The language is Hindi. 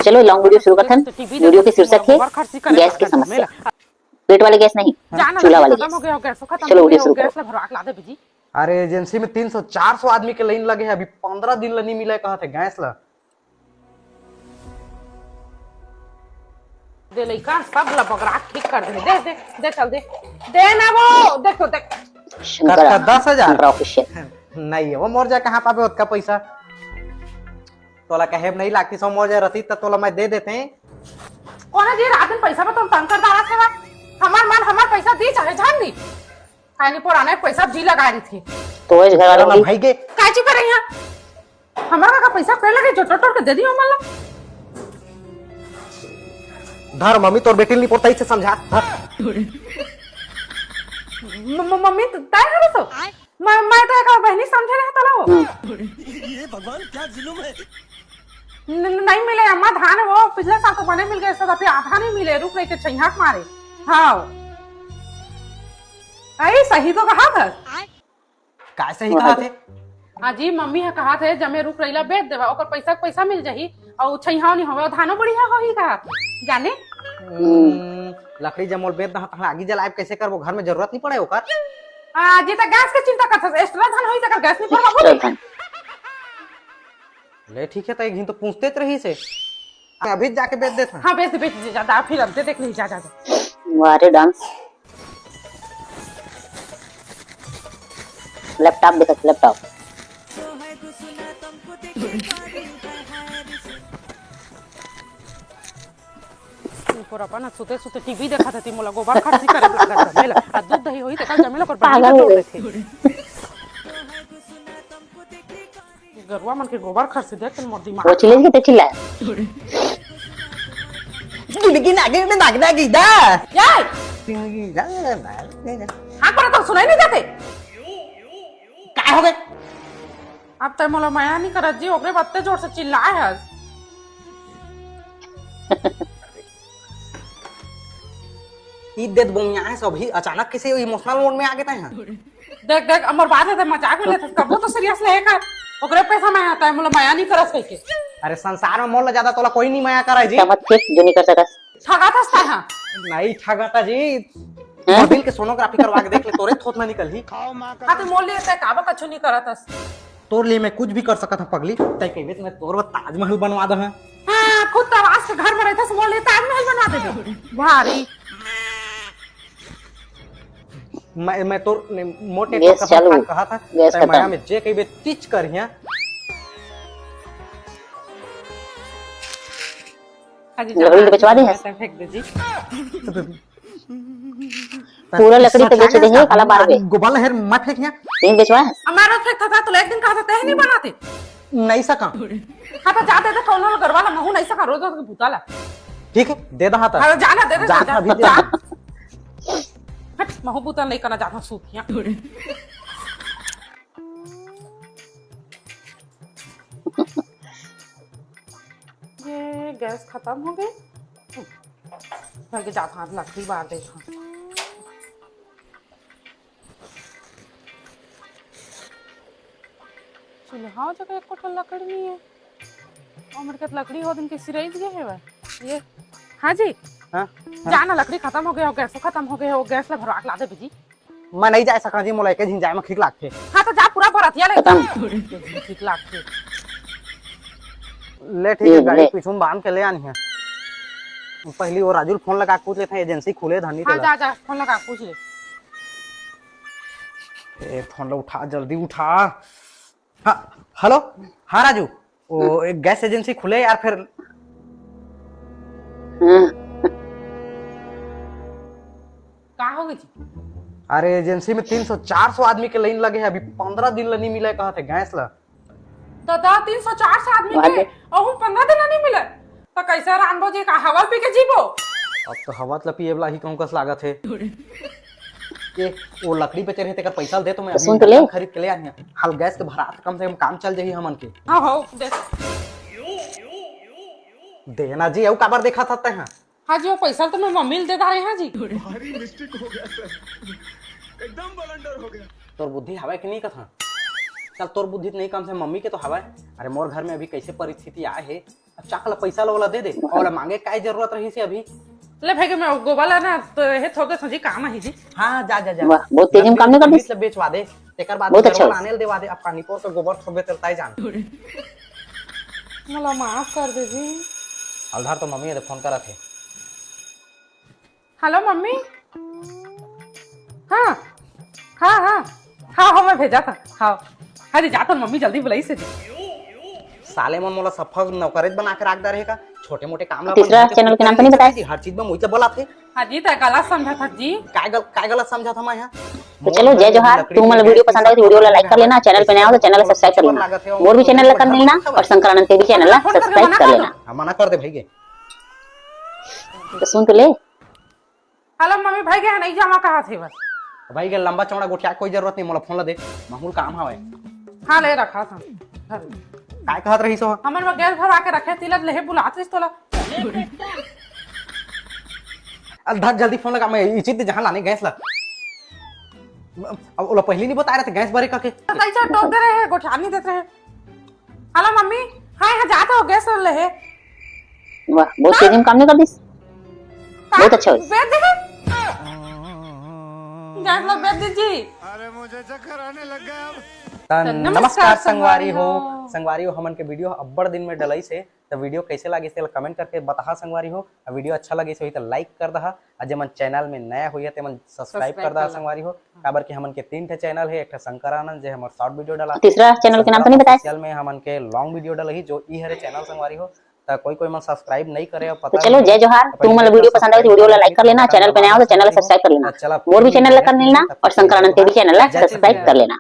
चलो लॉन्ग वीडियो शुरू करते हैं। वीडियो की शीर्षक है गैस की समस्या। पेट वाले गैस नहीं, चूल्हा वाले गैस। चलो वीडियो शुरू करो। अरे एजेंसी में 300-400 आदमी के लाइन लगे हैं, अभी 15 दिन नहीं मिला कहा थे गैस ला। दे लइका सब लबगरा ठीक कर दे। दे दे दे चल दे ना वो देखो देख कर 10,000 ऑफिशियल नहीं है वो मोर जा कहां पाबे उसका पैसा। तोला कहे नहीं लागती सो मोर जा रसीद तो तोला मैं दे देते हैं। कोना जी रात दिन पैसा में तुम तंग कर दारा सेवा हमार मान हमार पैसा दी चाहे जान दी कानी पुराने पैसा जी लगा रही थी तो इस घर वालों ना भाई के काची कर रही है हमारा का पैसा पे लगे जो टोटल के दे दियो मला धर मम्मी तोर बेटी नहीं पड़ता इसे समझा मम्मी तय है तो मैं तो एक बहनी समझे रहे तला वो ये भगवान क्या जुल्म है। नहीं मिले अम्मा धान वो पिछले साल तो बने मिल गए सब अभी आधा नहीं मिले रुक रहे के छैहाक मारे हाँ अरे सही तो कहा था काय सही कहा थे जी मम्मी है कहा थे जमे रुक रहीला बेच देवा ओकर पैसा मिल जाही और छैहाव नहीं होवे धानो बढ़िया होही का जाने लकड़ी जमोल बेच दहा त आगी जलाए कैसे करबो घर में जरूरत नहीं पड़े ओकर जी त गैस के चिंता करत एक्स्ट्रा धान होई त गैस नहीं पड़वा ले ठीक है तो एक तो पूछते रही से अभी जाके बेच देता हां बेच दे ज्यादा फिर अब देख ली जा वारे डांस लैपटॉप देखो लैपटॉप पूरा पाना सुते सुते टीवी देखा था मोला गोबर खर्ची करे लगा मेला आ दूध दही होई त कल जमेला कर पागल हो गए गरवा मन के गोबर खर्च देख के मोर दिमाग वो चिल्ले के चिल्ला लेकिन आगे में नागना गीदा यार हां पर तो सुनाई नहीं देते काय हो गए अब तो मोला माया नहीं करत जी ओकरे बत्ते जोर से चिल्लाए है ई देत बोंया है सब ही अचानक कैसे इमोशनल मोड में आ गए हैं देख देख अमर बात है मजाक में लेते कबो तो सीरियस लेकर ओकरे पैसा में आता है मोला माया नहीं करत कह के अरे संसार में मोल ज्यादा तोला कोई नहीं माया करे जी समझ के जो नहीं कर सकस ठगा था हां नहीं ठगाता जी मोबाइल के सोनोग्राफी करवा के देख ले तोरे थोत ना निकल ही हां तो मोल लेते काबा कछु नहीं करत तोर लिए मैं कुछ भी कर सकता था पगली तय कहबे तो मैं तोर ताजमहल बनवा दे हां खुद तवास के घर में रहता से मोल लेते ताजमहल बनवा दे भारी मैं तो मोटे गैस चालू कहा था गैस खत्म मैं में जे कहबे टिच करिया लकड़ी बेचवा दे फेंक दे जी पूरा लकड़ी तो बेच देंगे काला बार में गोबल है मत फेंकिया तीन बेचवा है हमारा फेंकता था तो एक दिन कहा था तह नहीं बनाते नहीं सका हां तो जा दे दे कौन गरवा ला महू नहीं सका रोज रोज भूताला ठीक है दे दहा था अरे जाना दे दे जा अभी दे हट महू भूता नहीं करना जाता सूखिया ये गैस खत्म हो गई घर के जाता हाथ लकड़ी बार देखा चूल्हा जगह एक कोठा लकड़ी नहीं है और मेरे के लकड़ी हो दिन के सिराइज गए है ये हाँ जी हां जाना लकड़ी खत्म हो गया हो गैस खत्म हो गया हो गैस ला भरवा के ला दे बिजी मैं नहीं जा सका जी मोला के झिन जाए में ठीक लागते हां तो जा पूरा बरातिया ले ठीक लागते ले ठीक है गाड़ी पीछे बांध के ले आनी है पहली वो राजुल फोन लगा पूछ लेते हैं एजेंसी खुले धनी हां जा जा फोन लगा पूछ ले ए फोन लो उठा जल्दी उठा हां हेलो हां राजू वो एक गैस एजेंसी खुले यार फिर का हो गई अरे एजेंसी में 300-400 आदमी के लाइन लगे हैं, अभी 15 दिन नहीं मिला कहा थे गैस ला दादा 304 आदमी के और हम 15 दिन नहीं मिले तो कैसे रानबो जी का हवा पी के जीवो अब तो हवा तला पिए वाला ही कम कस लागत है ये वो लकड़ी बेचे रहते कर पैसा दे तो मैं अभी खरीद के ले आनी हाल गैस के भरा कम से कम काम चल जाही हमन के हां हो दे देना जी और काबर देखा था हैं हां जी वो पैसा तो मैं मम्मी दे दा रहे हां जी भारी मिस्टेक हो गया सर एकदम ब्लंडर हो गया तोर बुद्धि हवा कि नहीं कथा चल तोर बुद्धि नहीं कम से मम्मी के तो हवा अरे मोर घर में अभी कैसे परिस्थिति आए है चाकला पैसा वाला दे दे और मांगे काय जरूरत रही से अभी ले भाई के मैं गोबाला ना तो हे थोके सजी काम है जी। हाँ जा जा जा वाह बहुत तेजी में काम नहीं कर दी बेचवा दे तेकर बाद बहुत अच्छा आने देवा दे अब पानीपुर का गोबर सब बेचता है जान मला माफ कर दे जी। हलधार तो मम्मी ने फोन करा थे हेलो मम्मी। हाँ हाँ हाँ हाँ हाँ मैं भेजा था। हाँ हाँ जी जाता मम्मी जल्दी बुलाई से जी। साले मन मोला सफा नौकरेज बना के रख दे रहेगा छोटे मोटे काम ला तीसरा चैनल के नाम तो नहीं बताया हर चीज में मुझे बोला थे। हाँ जी तो गलत समझा था जी। काय गलत समझा था मैं यहाँ तो चलो जय जोहार तुम मतलब वीडियो पसंद आए तो वीडियो ला लाइक कर लेना चैनल पे नया हो तो चैनल को सब्सक्राइब कर लेना मोर भी चैनल ला कर लेना और शंकरानंद के भी चैनल ला सब्सक्राइब कर लेना मना कर दे भाई के तो सुन तो ले हेलो मम्मी भाई के नहीं जमा कहा थे बस भाई के लंबा चौड़ा गोठिया कोई जरूरत नहीं मोला फोन ला दे मामूल काम हवे हाँ ले रखा था काय कहत रही सो हमर में गैस भरा के रखे तिलक ले बुलाते तोला धर जल्दी फोन लगा मैं इचित जहां लाने गैस ला अब ओला पहले नहीं बता रहे थे गैस भरे का के कैसा टोक दे रहे हैं गोठा नहीं देते हैं। हेलो मम्मी हाँ यहाँ जाता हो गैस ले है वाह बहुत तेजी में काम नहीं कर दी बहुत अच्छा बेच दे गैस लो बेच दीजिए। अरे मुझे चक्कर आने लग गया अब। नमस्कार संगवारी हो हमन के वीडियो अब्बड़ दिन में डलई से तो वीडियो कैसे लगे से कमेंट करके बता संगवारी हो वीडियो अच्छा लगे से तो लाइक कर दहा और जे मन चैनल में नया होइए ते मन सब्सक्राइब कर दहा संगवारी हो काबर कि हमन के 3 ठे चैनल है एक ठे शंकरानंद जे हमर शॉर्ट वीडियो डाला तीसरा चैनल के नाम तो नहीं बताया चैनल में हमन के लॉन्ग वीडियो डलही जो ई हरे चैनल संगवारी हो तो कोई मन सब्सक्राइब नहीं करे और पता तो चलो जय जोहार तुम मतलब वीडियो पसंद आए तो वीडियो ला लाइक कर लेना चैनल पे नया हो तो चैनल सब्सक्राइब कर लेना मोर भी चैनल ला कर लेना और शंकरानंद के भी चैनल ला सब्सक्राइब कर लेना।